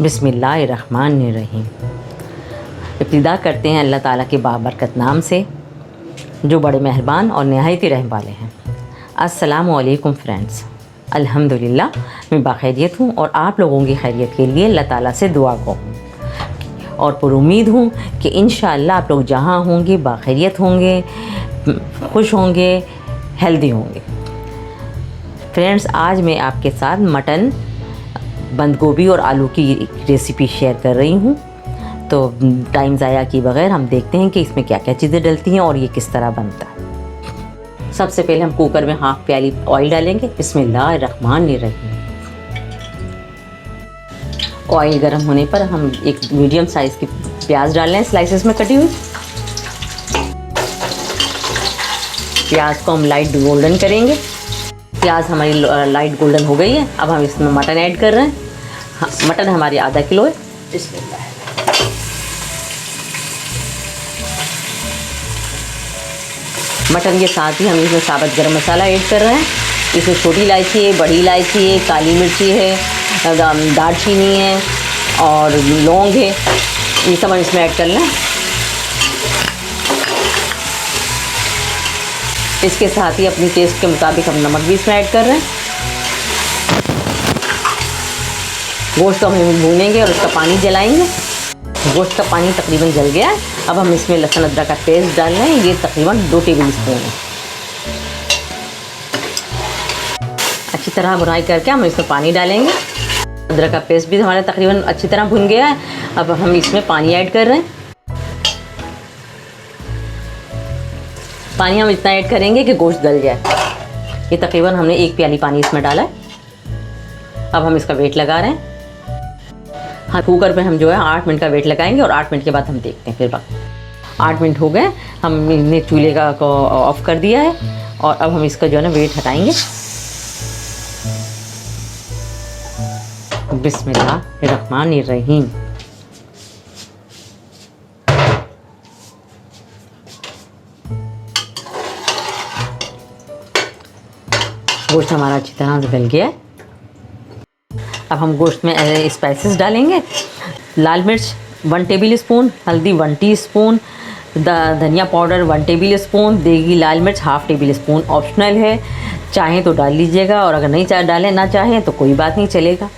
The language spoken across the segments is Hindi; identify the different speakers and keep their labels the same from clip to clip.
Speaker 1: बिस्मिल्लाहिर्रहमानिर्रहीम। इब्तिदा करते हैं अल्लाह ताला के बाबरकत नाम से जो बड़े मेहरबान और नहायत ही रहम वाले हैं। अस्सलामु अलैकुम फ्रेंड्स। अल्हम्दुलिल्लाह मैं बाखैरियत हूँ और आप लोगों की खैरियत के लिए अल्लाह ताला से दुआ गो और पुरुम्मीद हूँ कि इंशाअल्लाह आप लोग जहाँ होंगे बाखैरियत होंगे, खुश होंगे, हेल्दी होंगे। फ्रेंड्स, आज मैं आपके साथ मटन, बंद गोभी और आलू की रेसिपी शेयर कर रही हूँ। तो टाइम ज़ाया किए बगैर हम देखते हैं कि इसमें क्या क्या चीज़ें डलती हैं और ये किस तरह बनता है। सबसे पहले हम कुकर में हाफ प्याली ऑयल डालेंगे। बिस्मिल्लाहिर्रहमानिर्रहीम। ऑयल गर्म होने पर हम एक मीडियम साइज़ की प्याज डाल रहे हैं, स्लाइसेस में कटी हुई। प्याज को हम लाइट गोल्डन करेंगे। प्याज हमारी लाइट गोल्डन हो गई है। अब हम इसमें मटन ऐड कर रहे हैं। हाँ, मटन हमारी आधा किलो है। मटन के साथ ही हम इसमें साबुत गरम मसाला ऐड कर रहे हैं। इसमें छोटी इलायची है, बड़ी इलायची है, काली मिर्ची है, दालचीनी है और लौंग है। ये सब हम इसमें ऐड कर लें। इसके साथ ही अपनी टेस्ट के मुताबिक हम नमक भी इसमें ऐड कर रहे हैं। गोश्त को हम भूनेंगे और उसका पानी जलाएंगे। गोश्त का पानी तकरीबन जल गया है। अब हम इसमें लहसुन अदरक का पेस्ट डाल रहे हैं। ये तकरीबन 2 टेबल स्पून है। अच्छी तरह भुनाई करके हम इसमें पानी डालेंगे। अदरक का पेस्ट भी हमारा तकरीबन अच्छी तरह भुन गया है। अब हम इसमें पानी ऐड कर रहे हैं। पानी हम इतना ऐड करेंगे कि गोश्त गल जाए। ये तकरीबन हमने 1 प्याली पानी इसमें डाला है। अब हम इसका वेट लगा रहे हैं। हाँ, कुकर पे हम जो है 8 मिनट का वेट लगाएंगे और 8 मिनट के बाद हम देखते हैं। फिर 8 मिनट हो गए, हमने चूल्हे का को ऑफ कर दिया है और अब हम इसका जो है ना वेट हटाएंगे। बिस्मिल्लाहिर्रहमानिर्रहीम। गोश्त हमारा अच्छी तरह से गल गया है। अब हम गोश्त में स्पाइसेस डालेंगे। लाल मिर्च 1 टेबल स्पून, हल्दी 1 टीस्पून, धनिया पाउडर 1 टेबल स्पून, देगी लाल मिर्च ½ टेबल स्पून। ऑप्शनल है, चाहें तो डाल लीजिएगा और अगर नहीं डालें ना चाहें तो कोई बात नहीं, चलेगा।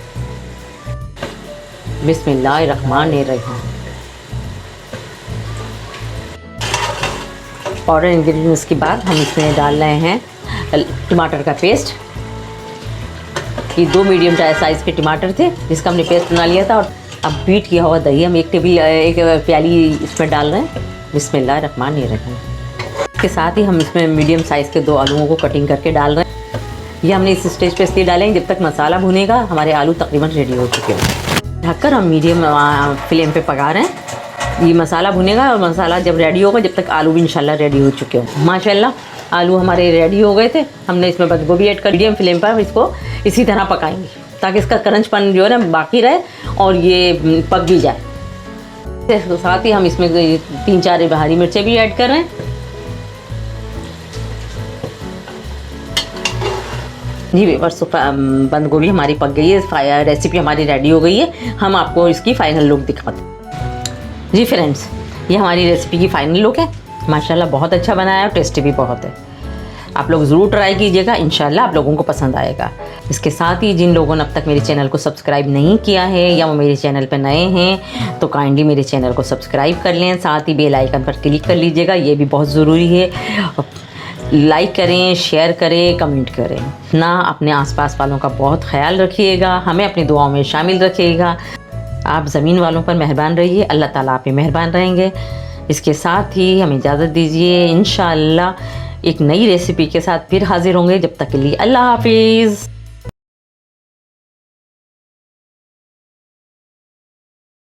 Speaker 1: बिस्मिल्लाहिर्रहमानिर्रहीम। पाउडर इंग्रेडिएंट्स के बाद हम इसमें डाल रहे हैं टमाटर का पेस्ट। ये 2 मीडियम साइज़ के टमाटर थे जिसका हमने पेस्ट बना लिया था। और अब बीट किया हुआ दही हम 1 प्याली इसमें डाल रहे हैं। बिस्मिल्लाहिर्रहमानिर्रहीम। इसके साथ ही हम इसमें मीडियम साइज़ के 2 आलूओं को कटिंग करके डाल रहे हैं। ये हमने इस स्टेज पे इसलिए डालेंगे जब तक मसाला भुनेगा हमारे आलू तकरीबन रेडी हो चुके हैं। ढककर हम मीडियम फ्लेम पे पका रहे हैं। ये मसाला भुनेगा और मसाला जब रेडी होगा जब तक आलू भी इंशाल्लाह रेडी हो चुके हो। माशाल्लाह आलू हमारे रेडी हो गए थे। हमने इसमें बंद गोभी ऐड कर, मीडियम फ्लेम पर इसको इसी तरह पकाएंगे ताकि इसका क्रंचपन जो है ना बाकी रहे और ये पक भी जाए। साथ ही हम इसमें 3-4 हरी मिर्चें भी ऐड कर रहे हैं। जी बस बंद गोभी हमारी पक गई है। रेसिपी हमारी रेडी हो गई है। हम आपको इसकी फ़ाइनल लुक दिखाते हैं। जी फ्रेंड्स, ये हमारी रेसिपी की फ़ाइनल लुक है। माशाल्लाह बहुत अच्छा बनाया है, टेस्टी भी बहुत है। आप लोग ज़रूर ट्राई कीजिएगा, इंशाल्लाह आप लोगों को पसंद आएगा। इसके साथ ही जिन लोगों ने अब तक मेरे चैनल को सब्सक्राइब नहीं किया है या वो मेरे चैनल पर नए हैं तो काइंडली मेरे चैनल को सब्सक्राइब कर लें। साथ ही बेल आइकन पर क्लिक कर लीजिएगा, ये भी बहुत ज़रूरी है। लाइक करें, शेयर करें, कमेंट करें ना। अपने आसपास वालों का बहुत ख्याल रखिएगा, हमें अपनी दुआओं में शामिल रखिएगा। आप ज़मीन वालों पर मेहरबान रहिए, अल्लाह ताला आप पे मेहरबान रहेंगे। इसके साथ ही हमें इजाज़त दीजिए। इंशाअल्लाह एक नई रेसिपी के साथ फिर हाज़िर होंगे। जब तक के लिए अल्लाह हाफिज़।